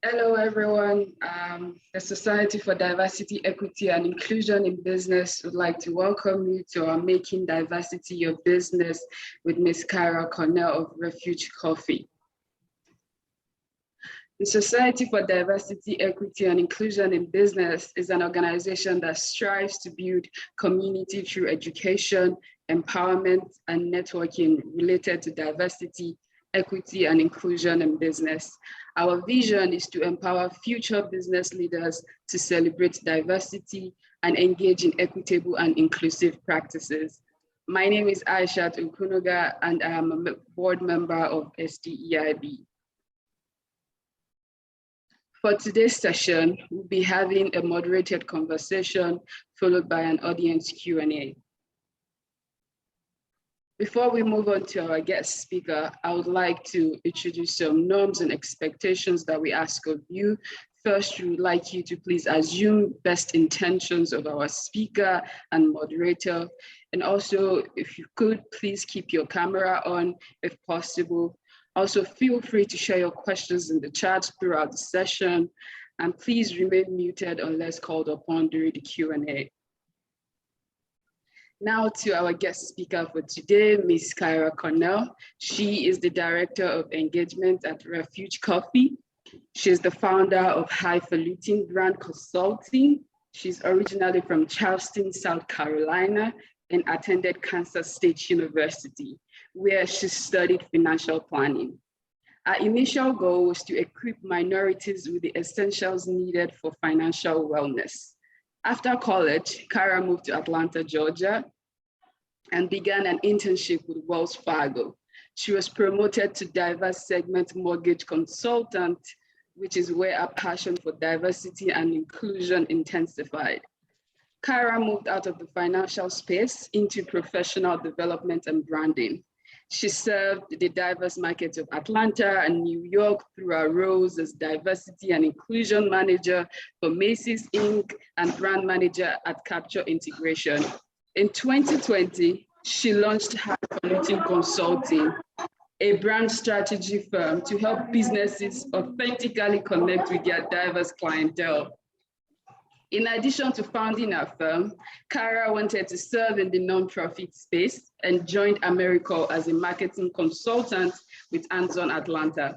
Hello, everyone. The Society for Diversity, Equity, and Inclusion in Business would like to welcome you to our Making Diversity Your Business with Ms. Kyra Cornell of Refuge Coffee. The Society for Diversity, Equity, and Inclusion in Business is an organization that strives to build community through education, empowerment, and networking related to diversity, equity, and inclusion in business. Our vision is to empower future business leaders to celebrate diversity and engage in equitable and inclusive practices. My name is Aishat Ukunoga, and I am a board member of MDYB. For today's session, we'll be having a moderated conversation followed by an audience Q&A. Before we move on to our guest speaker, I would like to introduce some norms and expectations that we ask of you. First, we would like you to please assume best intentions of our speaker and moderator. And also, if you could, please keep your camera on if possible. Also, feel free to share your questions in the chat throughout the session. And please remain muted unless called upon during the Q&A. Now to our guest speaker for today, Ms. Kyra Cornell. She is the Director of Engagement at Refuge Coffee. She is the founder of Highfalutin Brand Consulting. She's originally from Charleston, South Carolina, and attended Kansas State University, where she studied financial planning. Our initial goal was to equip minorities with the essentials needed for financial wellness. After college, Kyra moved to Atlanta, Georgia, and began an internship with Wells Fargo. She was promoted to diverse segment mortgage consultant, which is where her passion for diversity and inclusion intensified. Kyra moved out of the financial space into professional development and branding. She served the diverse markets of Atlanta and New York through her roles as diversity and inclusion manager for Macy's Inc. and brand manager at Capture Integration. In 2020, she launched Highfalutin Consulting, a brand strategy firm to help businesses authentically connect with their diverse clientele. In addition to founding her firm, Kyra wanted to serve in the nonprofit space and joined AmeriCorps as a marketing consultant with Anton Atlanta.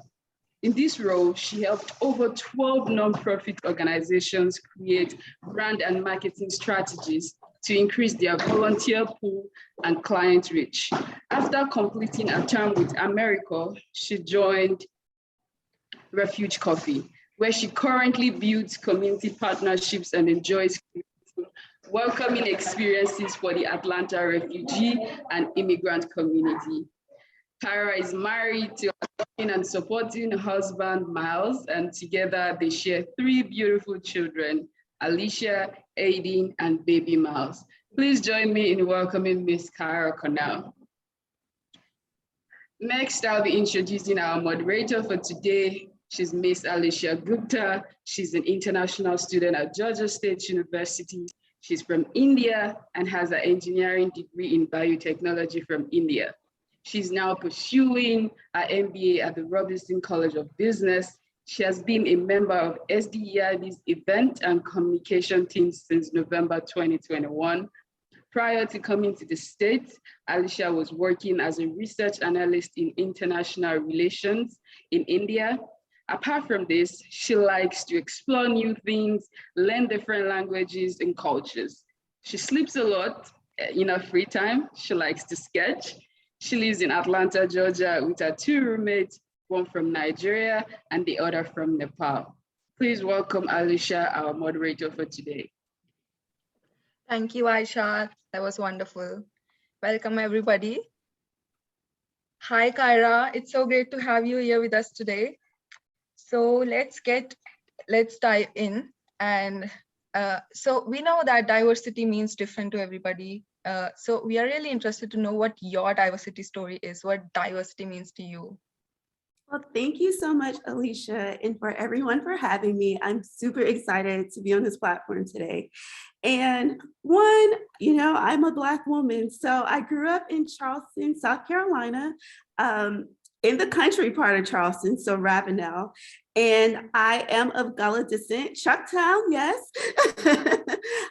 In this role, she helped over 12 nonprofit organizations create brand and marketing strategies to increase their volunteer pool and client reach. After completing a term with AmeriCorps, she joined Refuge Coffee, where she currently builds community partnerships and enjoys welcoming experiences for the Atlanta refugee and immigrant community. Kyra is married to a loving and supporting husband, Miles, and together they share 3 beautiful children, Alicia, Aiden, and baby Miles. Please join me in welcoming Ms. Kyra Cornell. Next, I'll be introducing our moderator for today. She's Miss Alicia Gupta. She's an international student at Georgia State University. She's from India and has an engineering degree in biotechnology from India. She's now pursuing her MBA at the Robinson College of Business. She has been a member of SDEIB's event and communication team since November 2021. Prior to coming to the States, Alicia was working as a research analyst in international relations in India. Apart from this, she likes to explore new things, learn different languages and cultures. She sleeps a lot in her free time. She likes to sketch. She lives in Atlanta, Georgia with her 2 roommates, one from Nigeria and the other from Nepal. Please welcome Alicia, our moderator for today. Thank you, Aisha. That was wonderful. Welcome, everybody. Hi, Kyra. It's so great to have you here with us today. So let's dive in. And so we know that diversity means different to everybody. So we are really interested to know what your diversity story is, what diversity means to you. Well, thank you so much, Alicia, and for everyone for having me. I'm super excited to be on this platform today. And one, I'm a Black woman, so I grew up in Charleston, South Carolina. in the country part of Charleston, so Ravenel. And I am of Gullah descent, Chucktown, yes.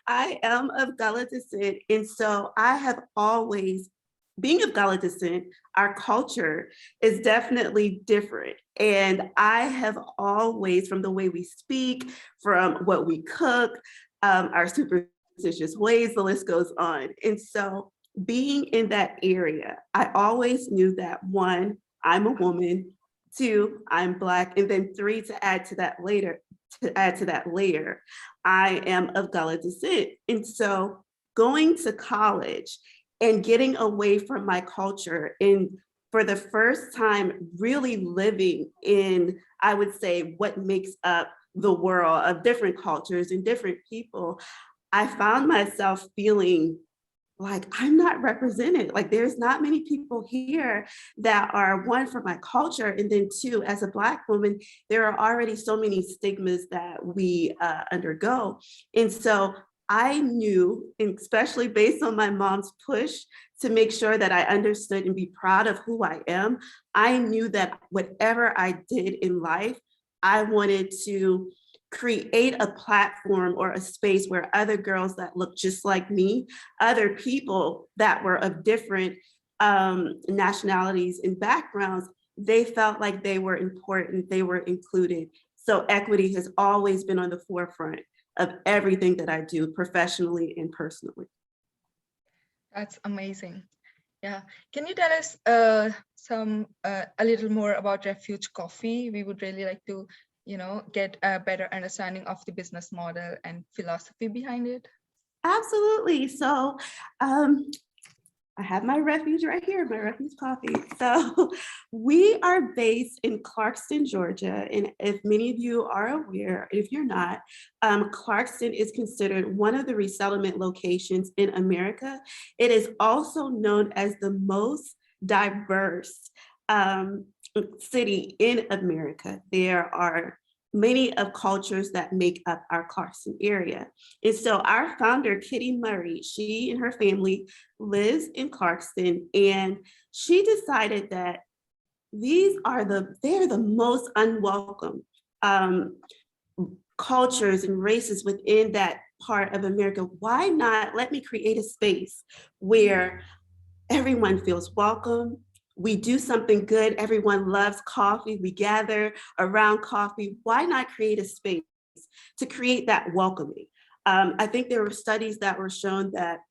I am of Gullah descent. And so I have always, being of Gullah descent, our culture is definitely different. And I have always, from the way we speak, from what we cook, our superstitious ways, the list goes on. And so being in that area, I always knew that, one, I'm a woman, two, I'm Black, and then three, to add to that layer, I am of Gullah descent. And so going to college and getting away from my culture, and for the first time really living in, I would say, what makes up the world of different cultures and different people, I found myself feeling like I'm not represented. Like there's not many people here that are, one, for my culture, and then two, as a Black woman, there are already so many stigmas that we undergo. And so I knew, and especially based on my mom's push to make sure that I understood and be proud of who I am, I knew that whatever I did in life, I wanted to create a platform or a space where other girls that look just like me, other people that were of different nationalities and backgrounds, they felt like they were important, they were included. So equity has always been on the forefront of everything that I do, professionally and personally. That's amazing. Yeah. Can you tell us a little more about Refuge Coffee? We would really like to, get a better understanding of the business model and philosophy behind it. Absolutely. So I have my Refuge right here, my Refuge Coffee. So we are based in Clarkston, Georgia. And if many of you are aware, if you're not, Clarkston is considered one of the resettlement locations in America. It is also known as the most diverse city in America. There are many of cultures that make up our Clarkston area. And so our founder, Kitty Murray, she and her family lives in Clarkston, and she decided that they're the most unwelcome cultures and races within that part of America. Why not let me create a space where everyone feels welcome? We do something good. Everyone loves coffee. We gather around coffee. Why not create a space to create that welcoming? I think there were studies that were shown that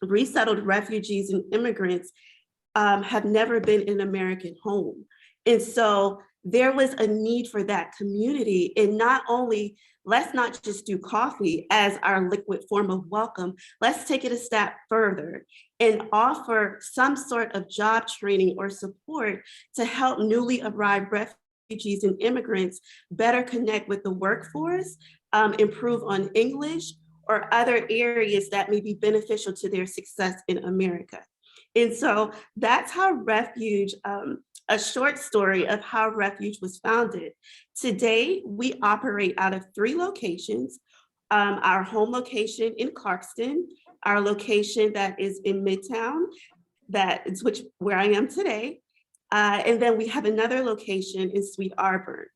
resettled refugees and immigrants have never been in an American home. And so there was a need for that community. And not only, let's not just do coffee as our liquid form of welcome, let's take it a step further and offer some sort of job training or support to help newly arrived refugees and immigrants better connect with the workforce, improve on English, or other areas that may be beneficial to their success in America. And so that's how Refuge, a short story of how Refuge was founded. Today, we operate out of 3 locations. Our home location in Clarkston, our location that is in Midtown, that is where I am today. And then we have another location in Sweet Auburn.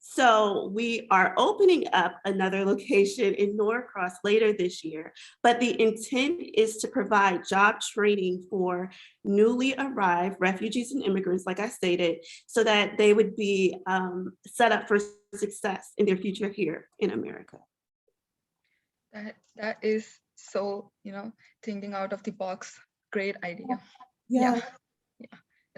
So we are opening up another location in Norcross later this year, but the intent is to provide job training for newly arrived refugees and immigrants, like I stated, so that they would be set up for success in their future here in America. That is so, thinking out of the box. Great idea. Yeah. Love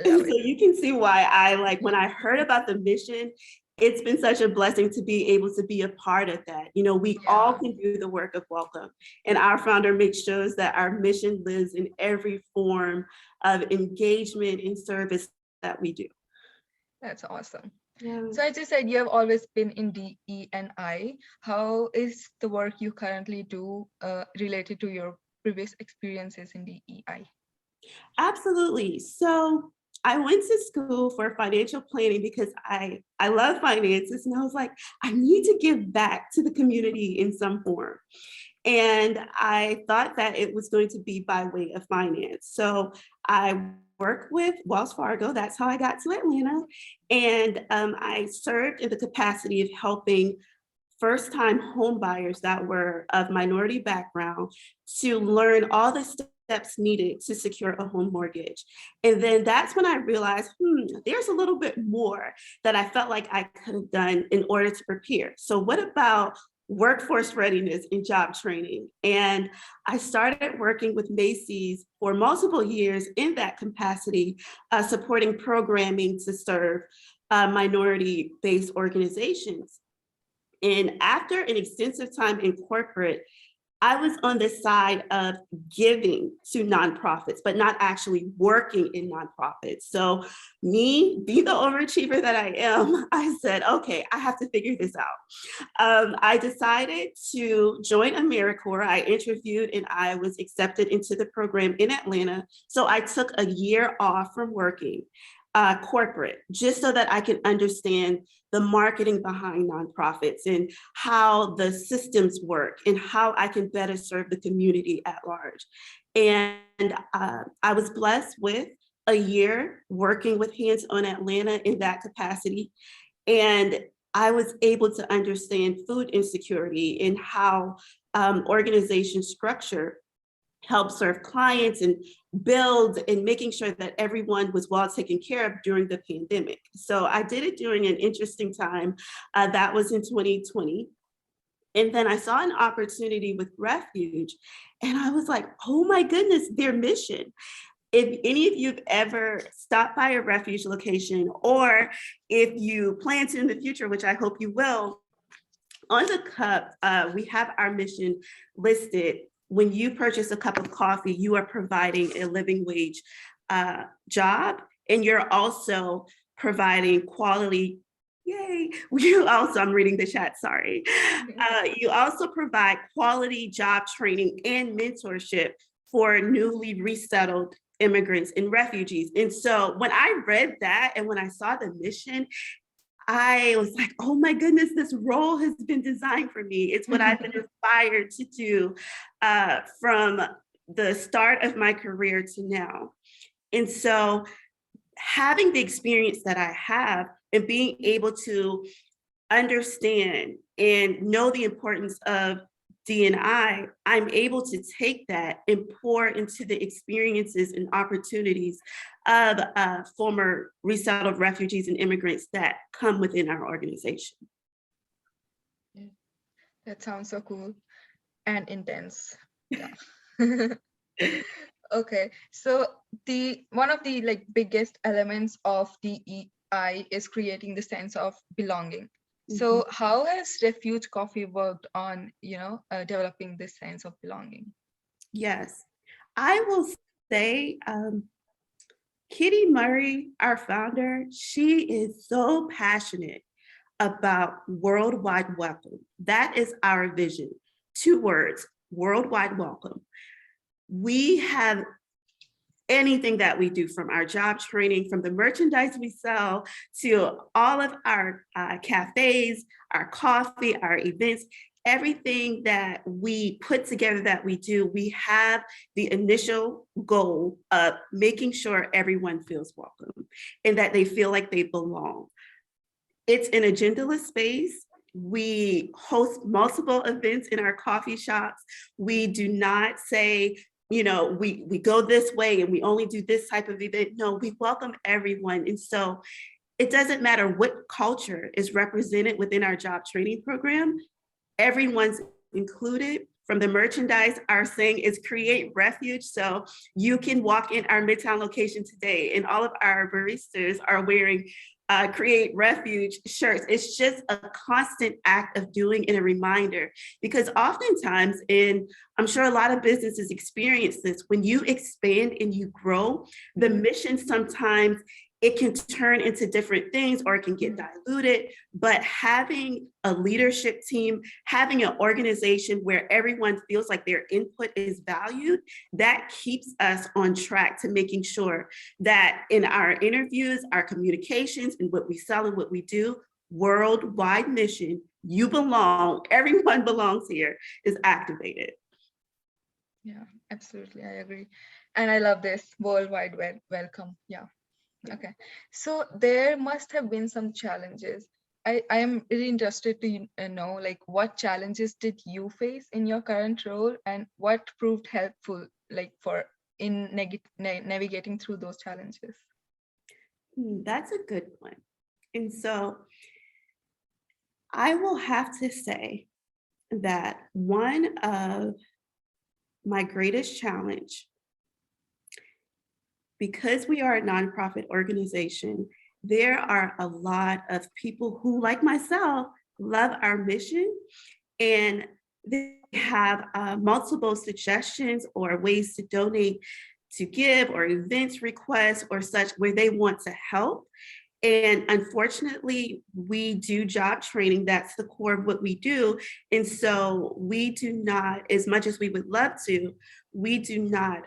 So it. you can see why when I heard about the mission, it's been such a blessing to be able to be a part of that. We all can do the work of welcome. And our founder makes sure that our mission lives in every form of engagement and service that we do. That's awesome. Yeah. So as you said, you have always been in DE&I. How is the work you currently do related to your previous experiences in DEI? Absolutely. So I went to school for financial planning because I love finances, and I was like, I need to give back to the community in some form. And I thought that it was going to be by way of finance. So I worked with Wells Fargo. That's how I got to Atlanta. And I served in the capacity of helping first-time home buyers that were of minority background to learn all the steps needed to secure a home mortgage. And then that's when I realized, there's a little bit more that I felt like I could have done in order to prepare. So what about workforce readiness and job training? And I started working with Macy's for multiple years in that capacity, supporting programming to serve minority-based organizations. And after an extensive time in corporate, I was on the side of giving to nonprofits, but not actually working in nonprofits. So me, being the overachiever that I am, I said, okay, I have to figure this out. I decided to join AmeriCorps. I interviewed and I was accepted into the program in Atlanta. So I took a year off from working corporate, just so that I can understand the marketing behind nonprofits and how the systems work and how I can better serve the community at large. And I was blessed with a year working with Hands on Atlanta in that capacity. And I was able to understand food insecurity and how organization structure help serve clients and build and making sure that everyone was well taken care of during the pandemic. So I did it during an interesting time. That was in 2020. And then I saw an opportunity with Refuge and I was like, oh my goodness, their mission. If any of you've ever stopped by a Refuge location, or if you plan to in the future, which I hope you will, on the cup, we have our mission listed. When you purchase a cup of coffee, you are providing a living wage job, and you're also providing quality, yay, you also, I'm reading the chat, sorry. You also provide quality job training and mentorship for newly resettled immigrants and refugees. And so when I read that and when I saw the mission, I was like, oh my goodness, this role has been designed for me. It's what I've been inspired to do from the start of my career to now. And so having the experience that I have and being able to understand and know the importance of D&I, I'm able to take that and pour into the experiences and opportunities of former resettled refugees and immigrants that come within our organization. Yeah. That sounds so cool and intense. Yeah. Okay, so one of the biggest elements of DEI is creating the sense of belonging. So how has Refuge Coffee worked on, developing this sense of belonging? Yes, I will say Kitty Murray, our founder, she is so passionate about worldwide welcome. That is our vision. 2 words, worldwide welcome. We have anything that we do, from our job training, from the merchandise we sell, to all of our cafes, our coffee, our events, everything that we put together that we do, we have the initial goal of making sure everyone feels welcome and that they feel like they belong. It's an agendaless space. We host multiple events in our coffee shops. We do not say, we go this way and we only do this type of event. No, we welcome everyone. And so it doesn't matter what culture is represented within our job training program, everyone's included. From the merchandise, our saying is create refuge. So you can walk in our Midtown location today and all of our baristas are wearing create refuge shirts. It's just a constant act of doing and a reminder, because oftentimes, and I'm sure a lot of businesses experience this, when you expand and you grow, the mission sometimes it can turn into different things or it can get diluted, but having a leadership team, having an organization where everyone feels like their input is valued, that keeps us on track to making sure that in our interviews, our communications, and what we sell and what we do, worldwide mission, you belong, everyone belongs here, is activated. Yeah, absolutely. I agree. And I love this worldwide welcome. Yeah. Okay. So there must have been some challenges. I am really interested to know, like, what challenges did you face in your current role and what proved helpful, like, for in navigating through those challenges? That's a good one. And so I will have to say that one of my greatest challenge, because we are a nonprofit organization, there are a lot of people who, like myself, love our mission, and they have multiple suggestions or ways to donate, to give, or events requests or such, where they want to help. And unfortunately, we do job training. That's the core of what we do. And so we do not, as much as we would love to, we do not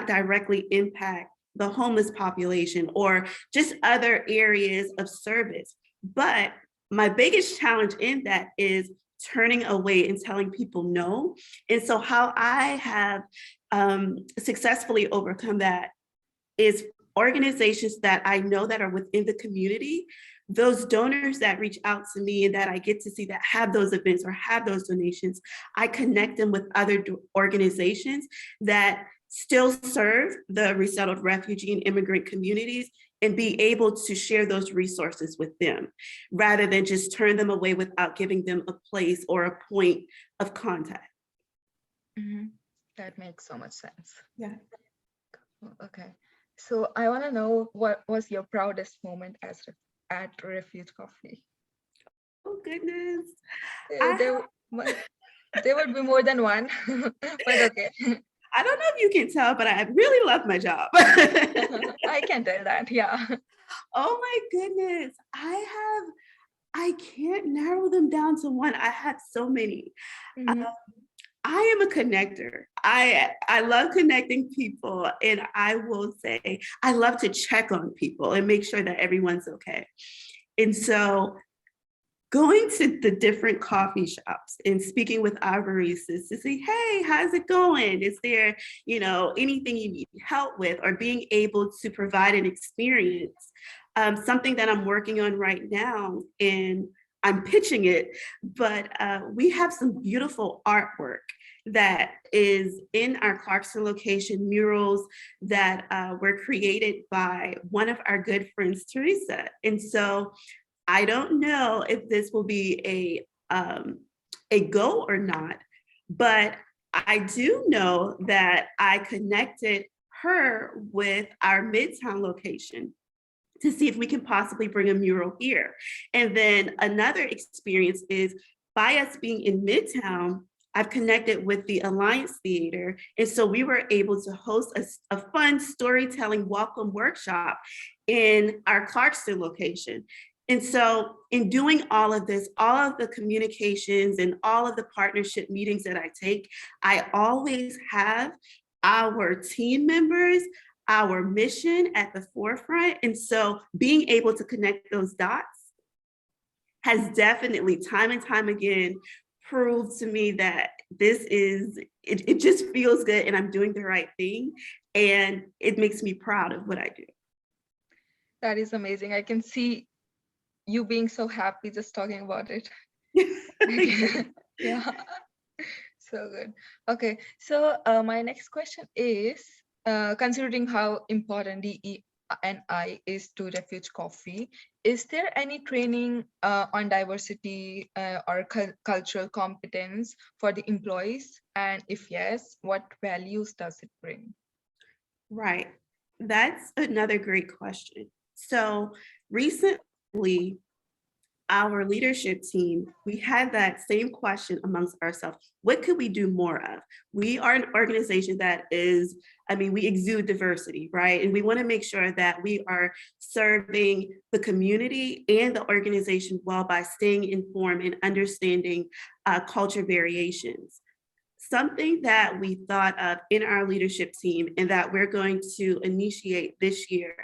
directly impact the homeless population or just other areas of service. But my biggest challenge in that is turning away and telling people no. And so how I have successfully overcome that is organizations that I know that are within the community, those donors that reach out to me and that I get to see that have those events or have those donations, I connect them with other organizations that still serve the resettled refugee and immigrant communities and be able to share those resources with them rather than just turn them away without giving them a place or a point of contact. Mm-hmm. That makes so much sense. Yeah. Okay. So I want to know, what was your proudest moment at Refuge Coffee? Oh, goodness. There would be more than one, but okay. I don't know if you can tell, but I really love my job. I can tell that, yeah. Oh my goodness. I can't narrow them down to one. I have so many. Mm-hmm. I am a connector. I love connecting people, and I will say I love to check on people and make sure that everyone's okay. And so going to the different coffee shops and speaking with our baristas to say, hey, how's it going? Is there, anything you need help with, or being able to provide an experience, something that I'm working on right now, and I'm pitching it, but we have some beautiful artwork that is in our Clarkston location, murals that were created by one of our good friends, Teresa. And so I don't know if this will be a go or not, but I do know that I connected her with our Midtown location to see if we can possibly bring a mural here. And then another experience is, by us being in Midtown, I've connected with the Alliance Theater. And so we were able to host a fun storytelling welcome workshop in our Clarkston location. And so in doing all of this, all of the communications and all of the partnership meetings that I take, I always have our team members, our mission at the forefront. And so being able to connect those dots has definitely, time and time again, proved to me that it just feels good and I'm doing the right thing. And it makes me proud of what I do. That is amazing. I can see you being so happy just talking about it. Yeah, so good. Okay, so my next question is, considering how important DE&I is to Refuge Coffee, is there any training on diversity or cultural competence for the employees? And if yes, what values does it bring? Right, that's another great question. So recently, our leadership team, we had that same question amongst ourselves. What could we do more of? We are an organization that is, we exude diversity, right? And we want to make sure that we are serving the community and the organization well by staying informed and understanding culture variations. Something that we thought of in our leadership team and that we're going to initiate this year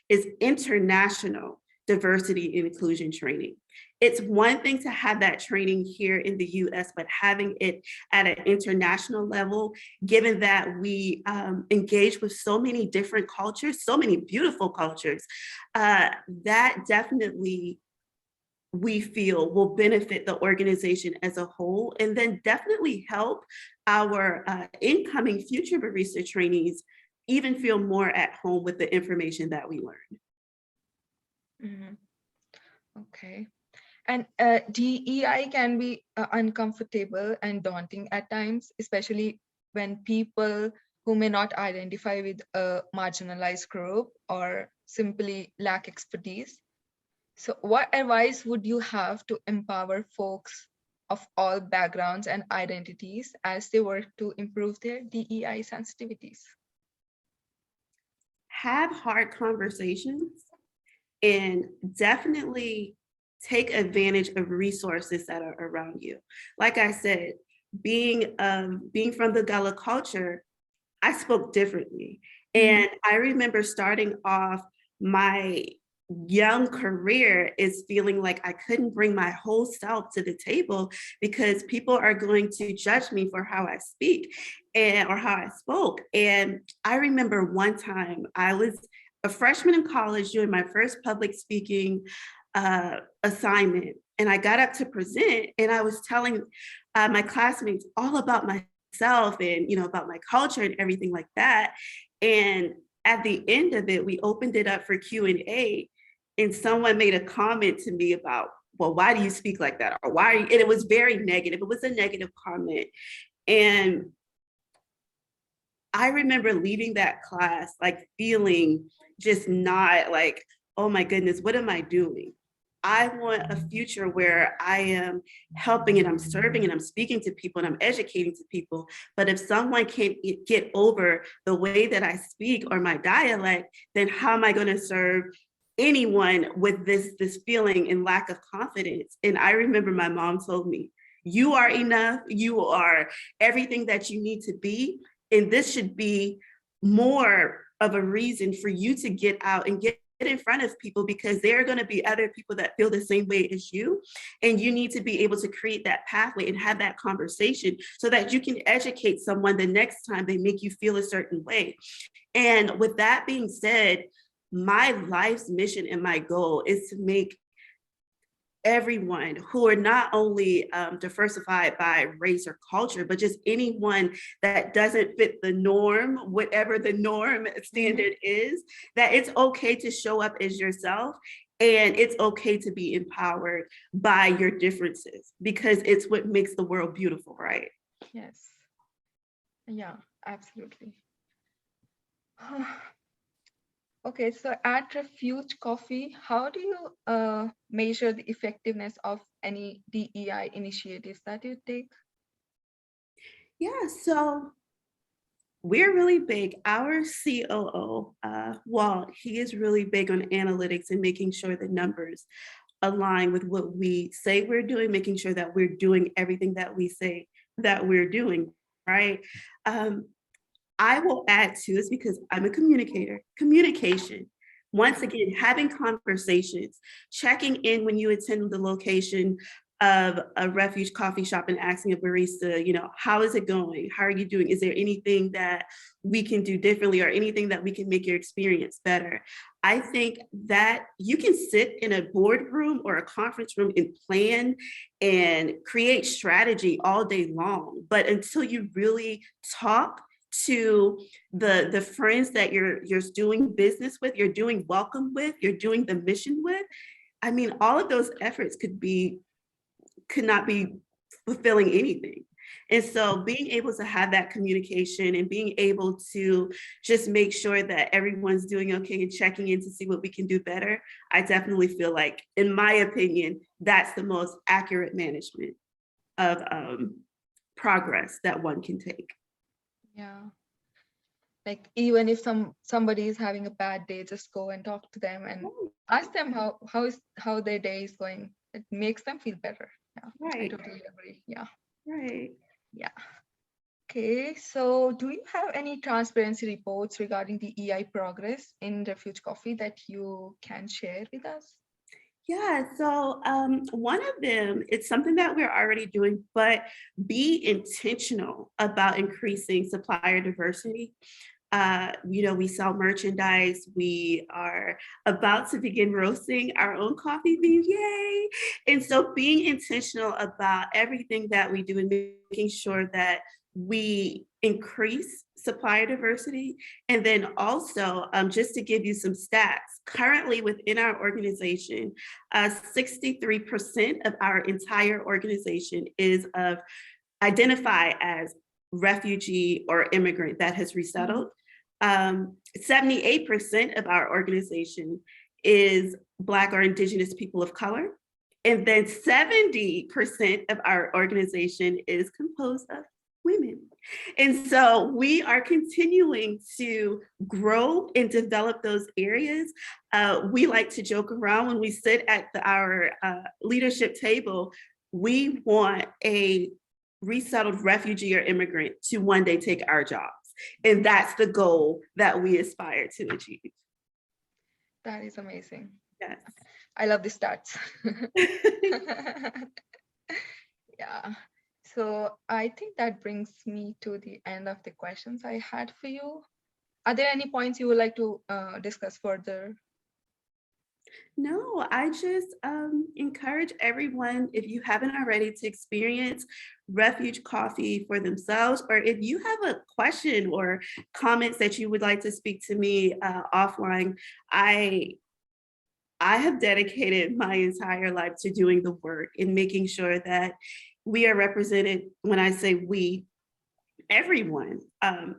is international diversity and inclusion training. It's one thing to have that training here in the US, but having it at an international level, given that we engage with so many different cultures, so many beautiful cultures, that definitely we feel will benefit the organization as a whole, and then definitely help our incoming future barista trainees even feel more at home with the information that we learn. Okay. And DEI can be uncomfortable and daunting at times, especially when people who may not identify with a marginalized group or simply lack expertise. So what advice would you have to empower folks of all backgrounds and identities as they work to improve their DEI sensitivities? Have hard conversations and definitely take advantage of resources that are around you. Like I said, being from the Gullah culture, I spoke differently. And I remember starting off my young career is feeling like I couldn't bring my whole self to the table because people are going to judge me for how I speak or how I spoke. And I remember one time I was a freshman in college doing my first public speaking assignment. And I got up to present and I was telling my classmates all about myself and, about my culture and everything like that. And at the end of it, we opened it up for Q&A, and someone made a comment to me about, well, why do you speak like that? Or why? And it was very negative. It was a negative comment. And I remember leaving that class, like feeling just not like, oh my goodness, what am I doing? I want a future where I am helping and I'm serving and I'm speaking to people and I'm educating to people. But if someone can't get over the way that I speak or my dialect, then how am I going to serve anyone with this feeling and lack of confidence? And I remember my mom told me, you are enough. You are everything that you need to be. And this should be more of a reason for you to get out and get in front of people, because there are going to be other people that feel the same way as you. And you need to be able to create that pathway and have that conversation so that you can educate someone the next time they make you feel a certain way. And with that being said, my life's mission and my goal is to make everyone who are not only diversified by race or culture, but just anyone that doesn't fit the norm, whatever the norm standard is, that it's okay to show up as yourself and it's okay to be empowered by your differences, because it's what makes the world beautiful, right? Yes. Yeah, absolutely. Okay, so at Refuge Coffee, how do you measure the effectiveness of any DEI initiatives that you take? Yeah, so we're really big. Our COO, Walt, he is really big on analytics and making sure the numbers align with what we say we're doing, making sure that we're doing everything that we say that we're doing, right? I will add to this because I'm a communicator. Communication. Once again, having conversations, checking in when you attend the location of a Refuge coffee shop and asking a barista, how is it going? How are you doing? Is there anything that we can do differently or anything that we can make your experience better? I think that you can sit in a boardroom or a conference room and plan and create strategy all day long, but until you really talk to the friends that you're doing business with, you're doing welcome with, you're doing the mission with, I mean, all of those efforts could not be fulfilling anything. And so being able to have that communication and being able to just make sure that everyone's doing okay and checking in to see what we can do better, I definitely feel like, in my opinion, that's the most accurate management of progress that one can take. Yeah. Like even if somebody is having a bad day, just go and talk to them and ask them how their day is going. It makes them feel better. Yeah, right. I totally agree. Yeah. Right. Yeah. Okay, so do you have any transparency reports regarding the EI progress in Refuge Coffee that you can share with us? Yeah, so one of them, it's something that we're already doing, but be intentional about increasing supplier diversity. We sell merchandise. We are about to begin roasting our own coffee beans, yay! And so being intentional about everything that we do and making sure that we increase supplier diversity. And then also, just to give you some stats, currently within our organization, 63% of our entire organization is of identify as refugee or immigrant that has resettled. 78% of our organization is Black or Indigenous people of color. And then 70% of our organization is composed of women. And so we are continuing to grow and develop those areas. We like to joke around when we sit at our leadership table. We want a resettled refugee or immigrant to one day take our jobs. And that's the goal that we aspire to achieve. That is amazing. Yes. I love the stats. Yeah. So I think that brings me to the end of the questions I had for you. Are there any points you would like to discuss further? No, I just encourage everyone, if you haven't already, to experience Refuge Coffee for themselves, or if you have a question or comments that you would like to speak to me offline, I have dedicated my entire life to doing the work and making sure that we are represented. When I say we, everyone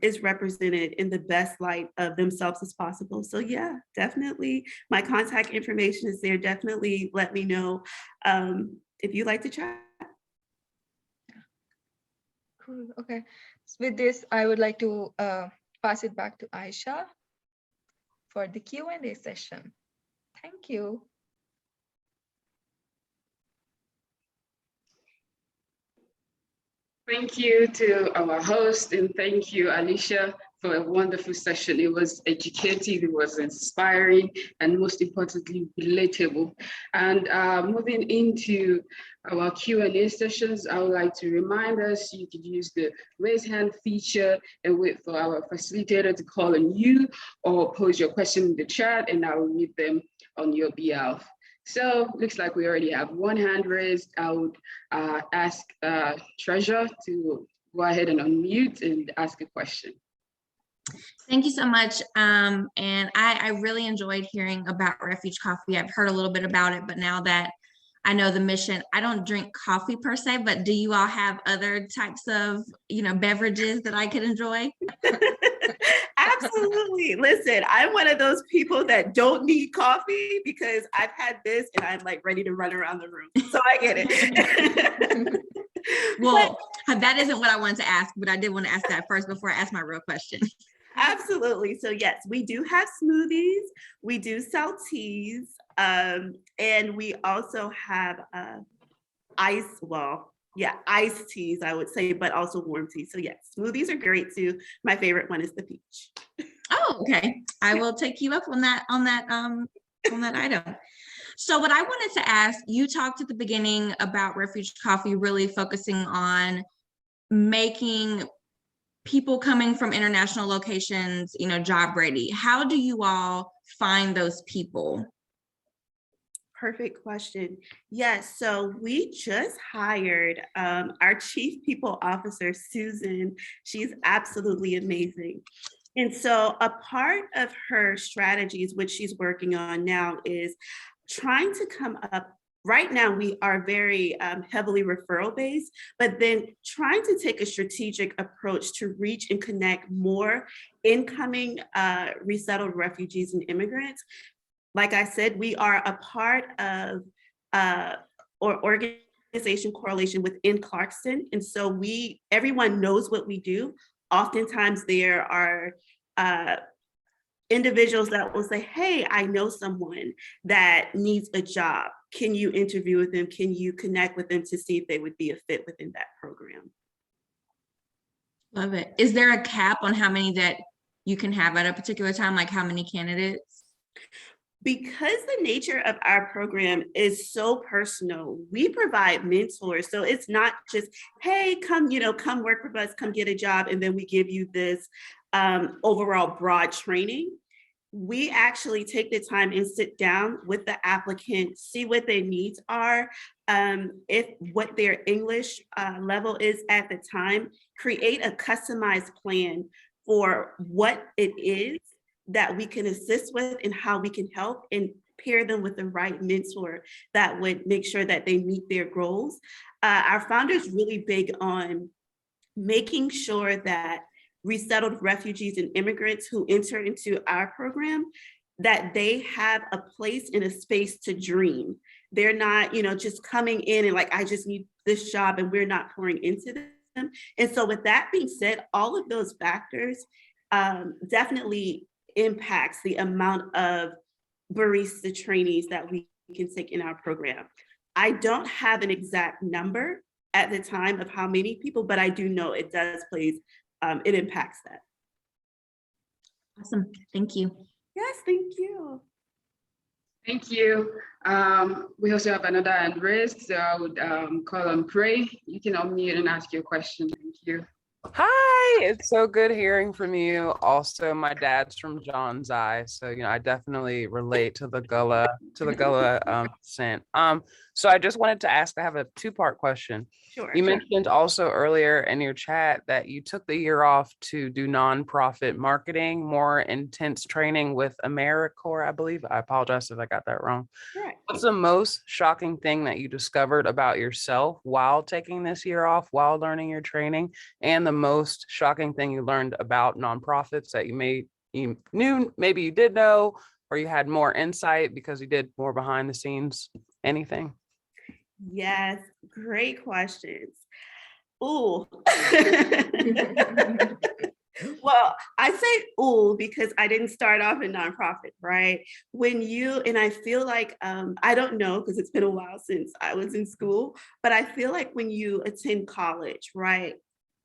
is represented in the best light of themselves as possible. So yeah, definitely my contact information is there. Definitely let me know if you'd like to chat. Cool. Okay. So with this, I would like to pass it back to Aisha for the Q&A session. Thank you. Thank you to our host, and thank you, Alicia, for a wonderful session. It was educative, it was inspiring, and most importantly, relatable. And moving into our Q&A sessions, I would like to remind us you could use the raise hand feature and wait for our facilitator to call on you, or pose your question in the chat and I will read them on your behalf. So looks like we already have one hand raised. I would ask Treasure to go ahead and unmute and ask a question. Thank you so much. And I really enjoyed hearing about Refuge Coffee. I've heard a little bit about it, but now that I know the mission, I don't drink coffee per se, but do you all have other types of, beverages that I could enjoy? Absolutely. Listen, I'm one of those people that don't need coffee because I've had this and I'm like ready to run around the room. So I get it. Well, that isn't what I wanted to ask, but I did want to ask that first before I ask my real question. Absolutely. So yes, we do have smoothies. We do sell teas. And we also have iced teas, I would say, but also warm teas. So yes, smoothies are great too. My favorite one is the peach. Oh, okay. I will take you up on that item. So what I wanted to ask, you talked at the beginning about Refuge Coffee really focusing on making people coming from international locations, job ready. How do you all find those people? Perfect question. Yes, so we just hired our Chief People Officer, Susan. She's absolutely amazing. And so a part of her strategies, which she's working on now, is trying to come up. Right now, we are very heavily referral based, but then trying to take a strategic approach to reach and connect more incoming resettled refugees and immigrants. Like I said, we are a part of or organization correlation within Clarkston. And so everyone knows what we do. Oftentimes there are individuals that will say, hey, I know someone that needs a job. Can you interview with them? Can you connect with them to see if they would be a fit within that program? Love it. Is there a cap on how many that you can have at a particular time? Like how many candidates? Because the nature of our program is so personal, we provide mentors. So it's not just, hey, come, come work with us, come get a job, and then we give you this overall broad training. We actually take the time and sit down with the applicant, see what their needs are, if what their English level is at the time, create a customized plan for what it is that we can assist with and how we can help, and pair them with the right mentor that would make sure that they meet their goals. Our founder is really big on making sure that resettled refugees and immigrants who enter into our program, that they have a place and a space to dream. They're not, just coming in and like, I just need this job, and we're not pouring into them. And so with that being said, all of those factors definitely impacts the amount of barista trainees that we can take in our program. I don't have an exact number at the time of how many people, but I do know it does plays, it impacts that. Awesome, thank you. Yes, thank you. Thank you. We also have another hand raised, so I would call on Pray. You can unmute and ask your question. Thank you. Hi, it's so good hearing from you. Also, my dad's from John's Eye, so I definitely relate to the Gullah scent. So I just wanted to ask. I have a two-part question. Sure. You mentioned also earlier in your chat that you took the year off to do nonprofit marketing, more intense training with AmeriCorps, I believe. I apologize if I got that wrong. Correct. What's the most shocking thing that you discovered about yourself while taking this year off, while learning your training, and the most shocking thing you learned about nonprofits that you knew, maybe you did know, or you had more insight because you did more behind the scenes? Anything? Yes, great questions. Ooh. Well, I say ooh because I didn't start off in nonprofit, right? And I feel like, I don't know, because it's been a while since I was in school, but I feel like when you attend college, right,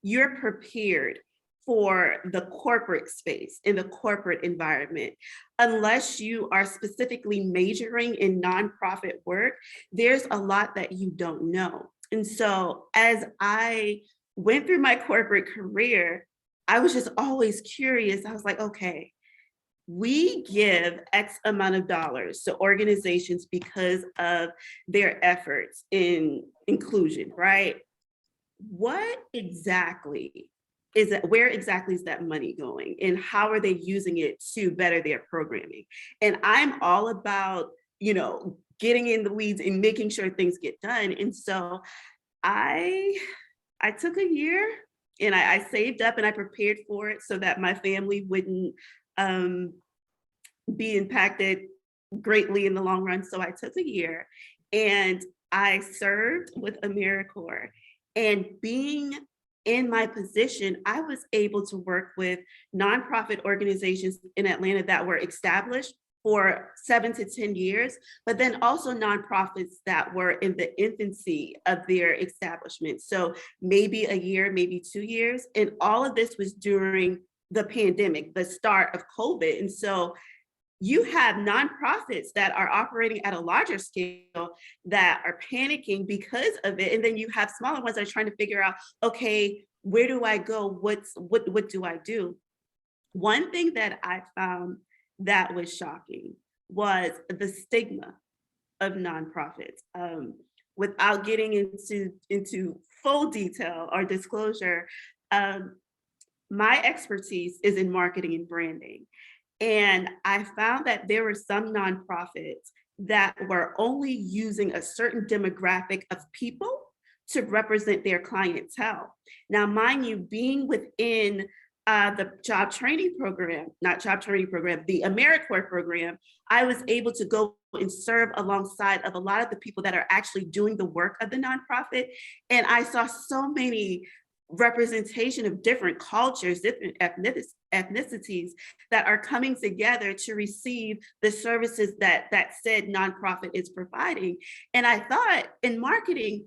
you're prepared for the corporate space, in the corporate environment. Unless you are specifically majoring in nonprofit work, there's a lot that you don't know. And so as I went through my corporate career, I was just always curious. I was like, okay, we give X amount of dollars to organizations because of their efforts in inclusion, right? What exactly is that? Where exactly is that money going? And how are they using it to better their programming? And I'm all about, getting in the weeds and making sure things get done. And so I took a year and I saved up and I prepared for it so that my family wouldn't be impacted greatly in the long run. So I took a year and I served with AmeriCorps. And being in my position, I was able to work with nonprofit organizations in Atlanta that were established for 7 to 10 years, but then also nonprofits that were in the infancy of their establishment. So maybe a year, maybe 2 years. And all of this was during the pandemic, the start of COVID. And so you have nonprofits that are operating at a larger scale that are panicking because of it. And then you have smaller ones that are trying to figure out, okay, where do I go? What do I do? One thing that I found that was shocking was the stigma of nonprofits. Without getting into full detail or disclosure, my expertise is in marketing and branding. And I found that there were some nonprofits that were only using a certain demographic of people to represent their clientele. Now, mind you, being within the job training program, not job training program, the AmeriCorps program, I was able to go and serve alongside of a lot of the people that are actually doing the work of the nonprofit. And I saw so many representation of different cultures, different ethnicities that are coming together to receive the services that said nonprofit is providing. And I thought in marketing,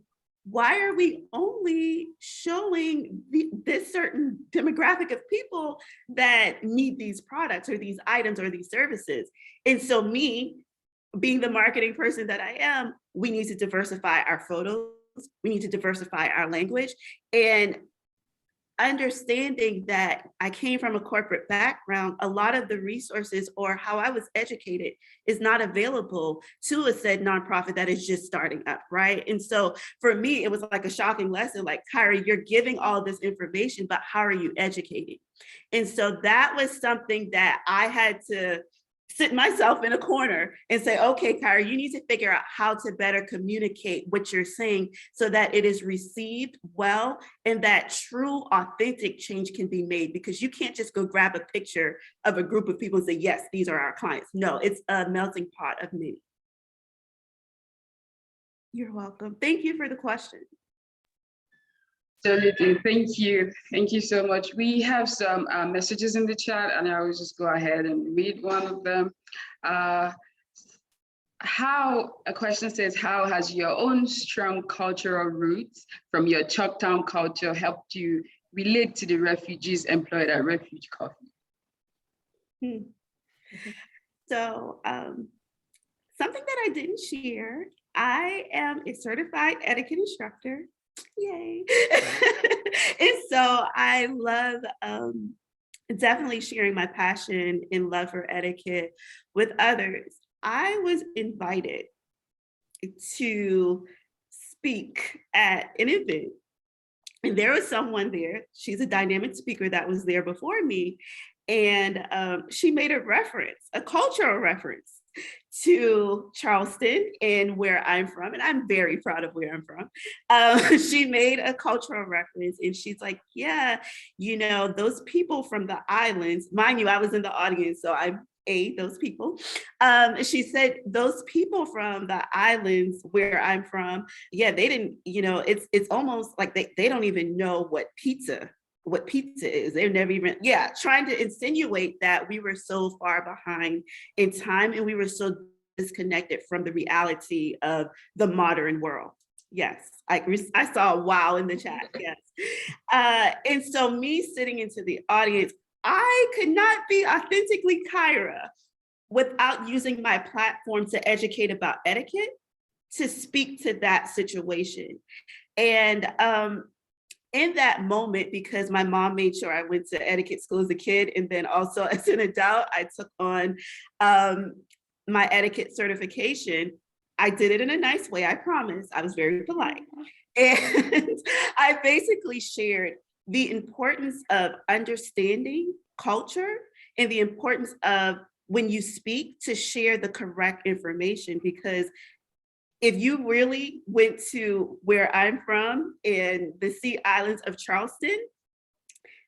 why are we only showing this certain demographic of people that need these products or these items or these services? And so me, being the marketing person that I am, we need to diversify our photos. We need to diversify our language. And understanding that I came from a corporate background, a lot of the resources or how I was educated is not available to a said nonprofit that is just starting up, right? And so for me, it was like a shocking lesson, like, Kyra, you're giving all this information, but how are you educating? And so that was something that I had to sit myself in a corner and say, okay, Kyra, you need to figure out how to better communicate what you're saying so that it is received well and that true, authentic change can be made, because you can't just go grab a picture of a group of people and say, yes, these are our clients. No, it's a melting pot of many. You're welcome. Thank you for the question. Absolutely. Thank you. Thank you so much. We have some messages in the chat, and I will just go ahead and read one of them. A question says, how has your own strong cultural roots from your Choctaw culture helped you relate to the refugees employed at Refuge Coffee? So something that I didn't share, I am a certified etiquette instructor. Yay. And so I love definitely sharing my passion and love for etiquette with others. I was invited to speak at an event, and there was someone there. She's a dynamic speaker that was there before me. And she made a reference, a cultural reference to Charleston and where I'm from. And I'm very proud of where I'm from. She made a cultural reference and she's like, yeah, you know, those people from the islands, mind you, I was in the audience, so those people. She said, those people from the islands where I'm from, yeah, they didn't, you know, it's almost like they don't even know what pizza is. They've never even, trying to insinuate that we were so far behind in time and we were so disconnected from the reality of the modern world. Yes, I saw a wow in the chat, yes. And so me sitting into the audience, I could not be authentically Kyra without using my platform to educate about etiquette, to speak to that situation. And in that moment, because my mom made sure I went to etiquette school as a kid, and then also as an adult, I took on my etiquette certification. I did it in a nice way, I promise. I was very polite. And I basically shared the importance of understanding culture and the importance of, when you speak, to share the correct information, because if you really went to where I'm from in the Sea Islands of Charleston,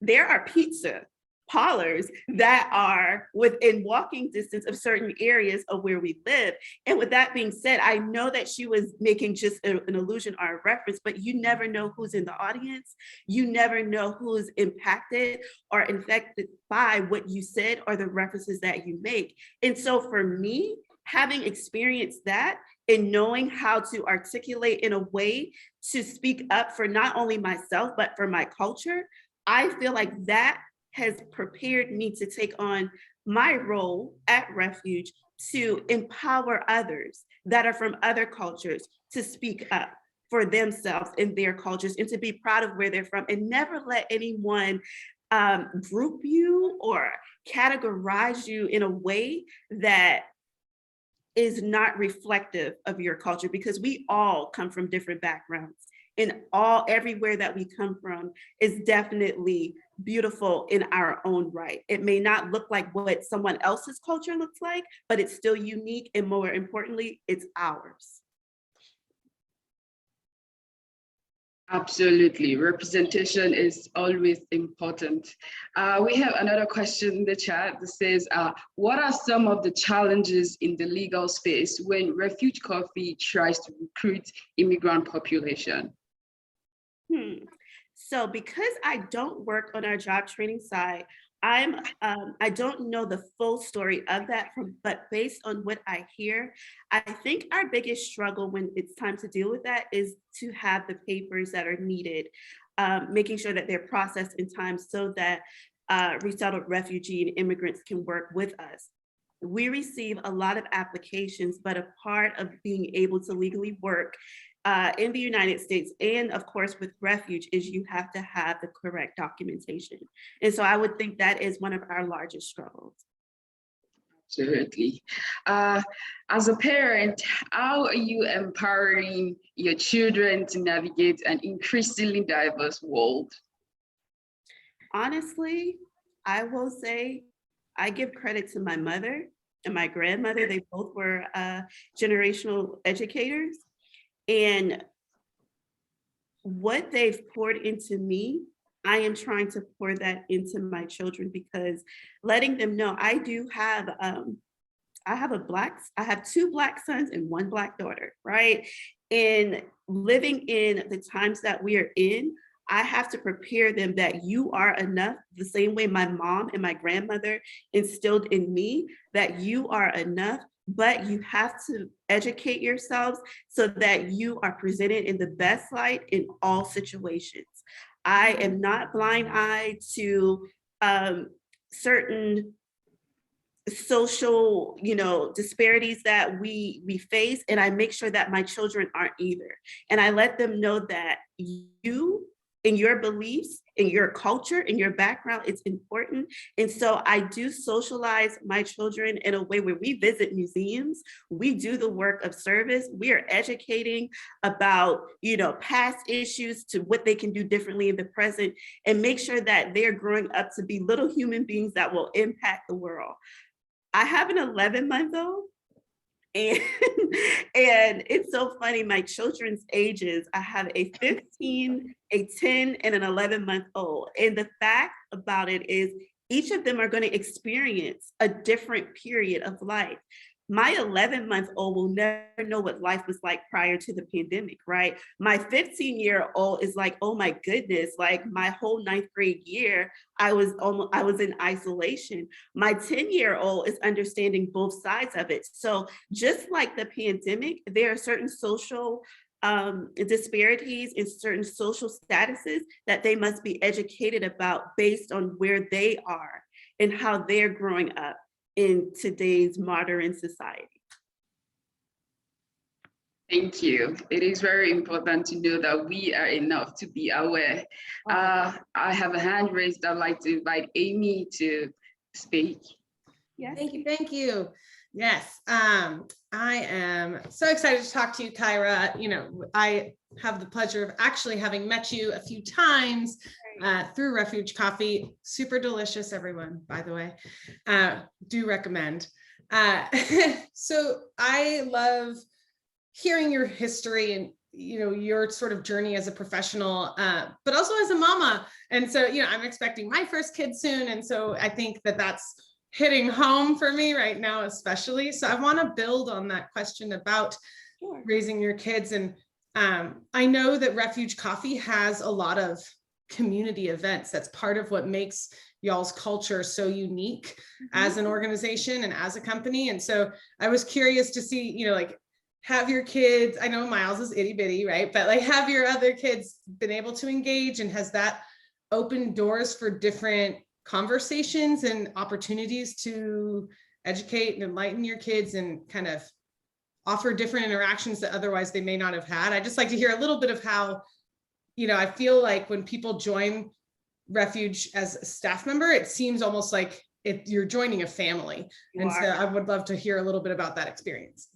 there are pizza parlors that are within walking distance of certain areas of where we live. And with that being said, I know that she was making just an allusion or a reference, but you never know who's in the audience. You never know who's impacted or infected by what you said or the references that you make. And so for me, having experienced that, and knowing how to articulate in a way to speak up for not only myself, but for my culture, I feel like that has prepared me to take on my role at Refuge to empower others that are from other cultures to speak up for themselves and their cultures, and to be proud of where they're from, and never let anyone group you or categorize you in a way that is not reflective of your culture, because we all come from different backgrounds, and everywhere that we come from is definitely beautiful in our own right. It may not look like what someone else's culture looks like, but it's still unique, and more importantly, it's ours. Absolutely. Representation is always important. We have another question in the chat that says, what are some of the challenges in the legal space when Refuge Coffee tries to recruit immigrant population? So because I don't work on our job training side, I don't know the full story of that, but based on what I hear, I think our biggest struggle when it's time to deal with that is to have the papers that are needed, making sure that they're processed in time so that resettled refugee and immigrants can work with us. We receive a lot of applications, but a part of being able to legally work in the United States, and of course with Refuge, is you have to have the correct documentation. And so I would think that is one of our largest struggles. Absolutely. As a parent, how are you empowering your children to navigate an increasingly diverse world? Honestly, I will say I give credit to my mother and my grandmother. They both were generational educators. And what they've poured into me, I am trying to pour that into my children, because letting them know I do have, I have 2 Black sons and 1 Black daughter, right? And living in the times that we are in, I have to prepare them that you are enough, the same way my mom and my grandmother instilled in me that you are enough, but you have to educate yourselves so that you are presented in the best light in all situations. I am not blind-eyed to certain social, disparities that we face, and I make sure that my children aren't either. And I let them know that you and your beliefs and your culture and your background is important. And so I do socialize my children in a way where we visit museums, we do the work of service, we are educating about, past issues to what they can do differently in the present, and make sure that they're growing up to be little human beings that will impact the world. I have an 11-month-old, and it's so funny, my children's ages, I have a 15, a 10, and an 11-month-old. And the fact about it is each of them are going to experience a different period of life. My 11-month-old will never know what life was like prior to the pandemic, right? My 15-year-old is like, oh my goodness, like my whole 9th grade year, I was in isolation. My 10-year-old is understanding both sides of it. So just like the pandemic, there are certain social disparities in certain social statuses that they must be educated about based on where they are and how they're growing up in today's modern society. Thank you. It is very important to know that we are enough to be aware. I have a hand raised. I'd like to invite Amy to speak. Yes. Thank you. Yes, I am so excited to talk to you, Kyra. I have the pleasure of actually having met you a few times through Refuge Coffee. Super delicious, everyone, by the way. Do recommend. So I love hearing your history and your sort of journey as a professional, but also as a mama. And so, I'm expecting my first kid soon. And so I think that that's hitting home for me right now, especially. So I want to build on that question about raising your kids. And I know that Refuge Coffee has a lot of community events. That's part of what makes y'all's culture so unique as an organization and as a company. And so I was curious to see, have your kids, I know Miles is itty bitty, right? But have your other kids been able to engage, and has that opened doors for different conversations and opportunities to educate and enlighten your kids and kind of offer different interactions that otherwise they may not have had? I'd just like to hear a little bit of how, I feel like when people join Refuge as a staff member, it seems almost like you're joining a family. So I would love to hear a little bit about that experience.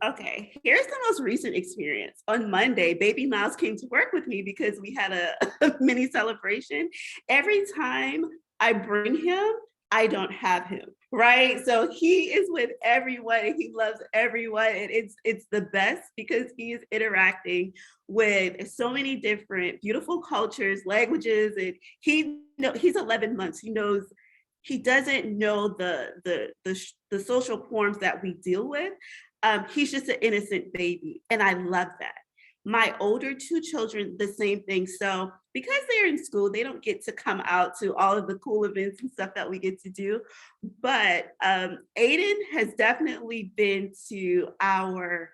Okay, here's the most recent experience. On Monday, baby Miles came to work with me because we had a mini celebration. Every time I bring him, I don't have him, right? So he is with everyone and he loves everyone. And it's the best because he is interacting with so many different beautiful cultures, languages, and he's 11 months. He doesn't know the social forms that we deal with. He's just an innocent baby, and I love that. My older 2 children, the same thing. So because they're in school, they don't get to come out to all of the cool events and stuff that we get to do. But Aiden has definitely been to our,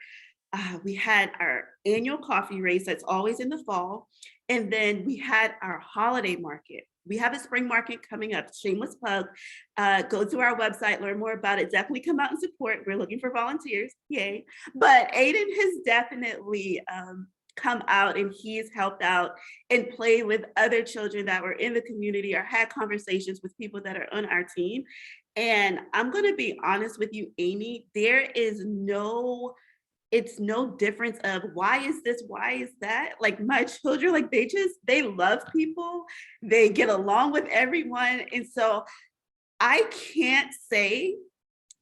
we had our annual coffee race that's always in the fall. And then we had our holiday market. We have a spring market coming up, shameless plug. Go to our website, learn more about it. Definitely come out and support. We're looking for volunteers, yay. But Aiden has definitely come out, and he's helped out and played with other children that were in the community or had conversations with people that are on our team. And I'm gonna be honest with you, Amy, it's no difference of why is this, why is that? Like my children, like they love people, they get along with everyone. And so I can't say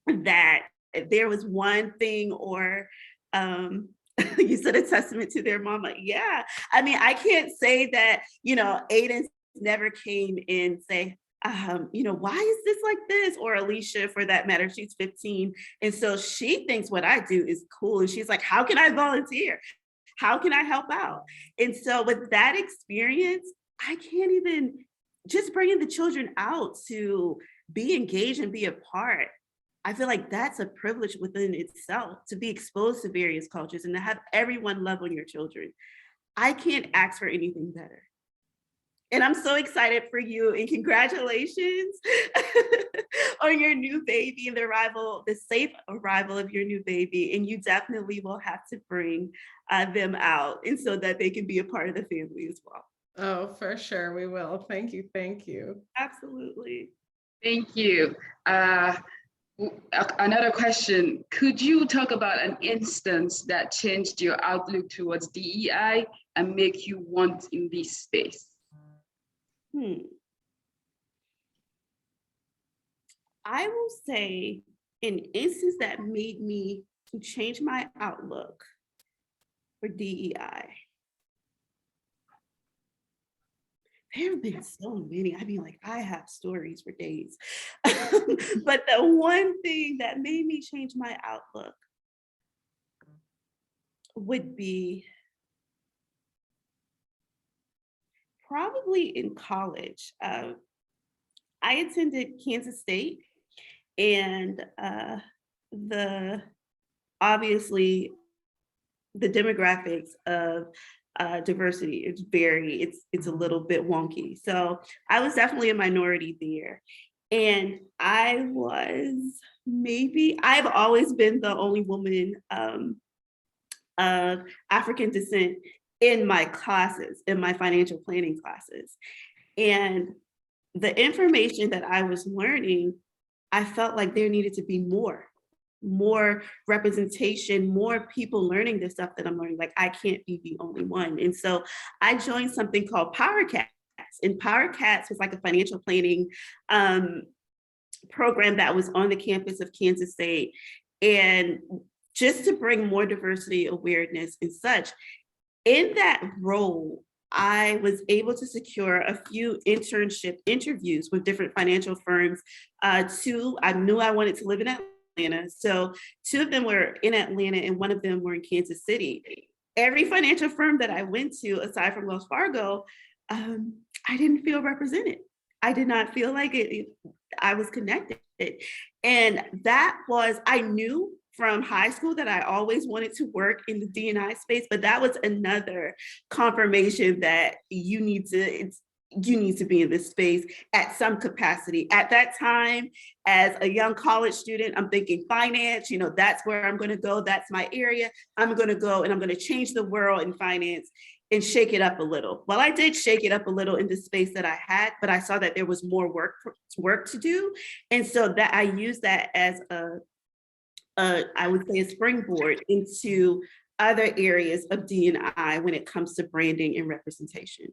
that there was one thing or you said a testament to their mama. Yeah, I mean, I can't say that, Aiden never came and say, why is this like this? Or Alicia, for that matter, she's 15. And so she thinks what I do is cool. And she's like, how can I volunteer? How can I help out? And so with that experience, I can't even just bringing the children out to be engaged and be a part. I feel like that's a privilege within itself, to be exposed to various cultures and to have everyone love on your children. I can't ask for anything better. And I'm so excited for you, and congratulations on your new baby and the safe arrival of your new baby. And you definitely will have to bring them out, and so that they can be a part of the family as well. Oh, for sure, we will. Thank you, thank you. Absolutely. Thank you. Another question, could you talk about an instance that changed your outlook towards DEI and make you want in this space? I will say an instance that made me to change my outlook for DEI. There have been so many. I mean, like, I have stories for days. But the one thing that made me change my outlook would be probably in college. I attended Kansas State, and obviously the demographics of diversity, it's a little bit wonky. So I was definitely a minority there. And I've always been the only woman of African descent in my classes, in my financial planning classes. And the information that I was learning, I felt like there needed to be more representation, more people learning the stuff that I'm learning. Like, I can't be the only one. And so I joined something called Power Cats. And Power Cats was like a financial planning program that was on the campus of Kansas State. And just to bring more diversity, awareness, and such. In that role, I was able to secure a few internship interviews with different financial firms. I knew I wanted to live in Atlanta. So 2 of them were in Atlanta and 1 of them were in Kansas City. Every financial firm that I went to, aside from Wells Fargo, I didn't feel represented. I did not feel like I was connected. And I knew from high school that I always wanted to work in the D&I space, but that was another confirmation that you need to be in this space at some capacity. At that time, as a young college student, I'm thinking finance, that's where I'm going to go. That's my area. I'm going to go and I'm going to change the world in finance and shake it up a little. Well, I did shake it up a little in the space that I had, but I saw that there was more work to do. And so that I used that as I would say a springboard into other areas of D&I when it comes to branding and representation.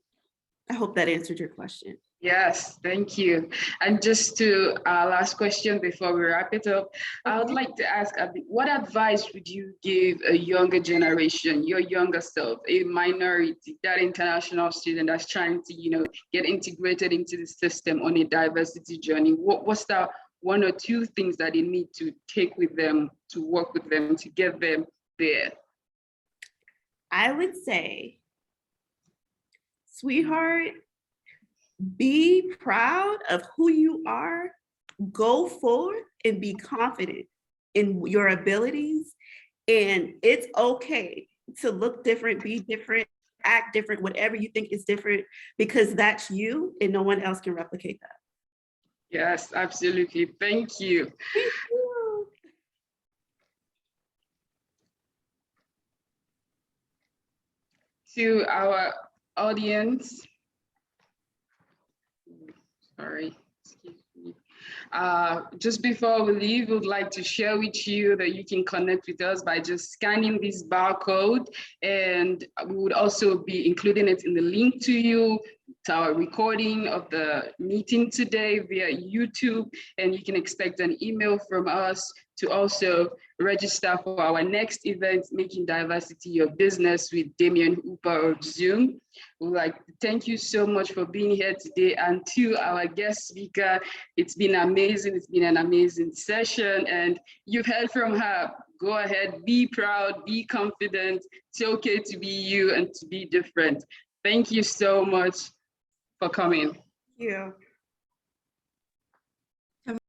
I hope that answered your question. Yes, thank you. And just to last question before we wrap it up, I would like to ask, what advice would you give a younger generation, your younger self, a minority, that international student that's trying to, get integrated into the system on a diversity journey? What's the 1 or 2 things that they need to take with them, to work with them, to get them there? I would say sweetheart, be proud of who you are, go forward and be confident in your abilities. And it's okay to look different, be different, act different, whatever you think is different, because that's you and no one else can replicate that. Yes, absolutely. Thank you. Thank you. To our audience, sorry, excuse me. Just before we leave, we would like to share with you that you can connect with us by just scanning this barcode, and we would also be including it in the link to you, to our recording of the meeting today via YouTube, and you can expect an email from us to also register for our next event, Making Diversity Your Business with Damien Hooper of Zoom. We'd like to thank you so much for being here today, and to our guest speaker, it's been amazing. It's been an amazing session, and you've heard from her. Go ahead, be proud, be confident. It's okay to be you and to be different. Thank you so much for coming. Thank you.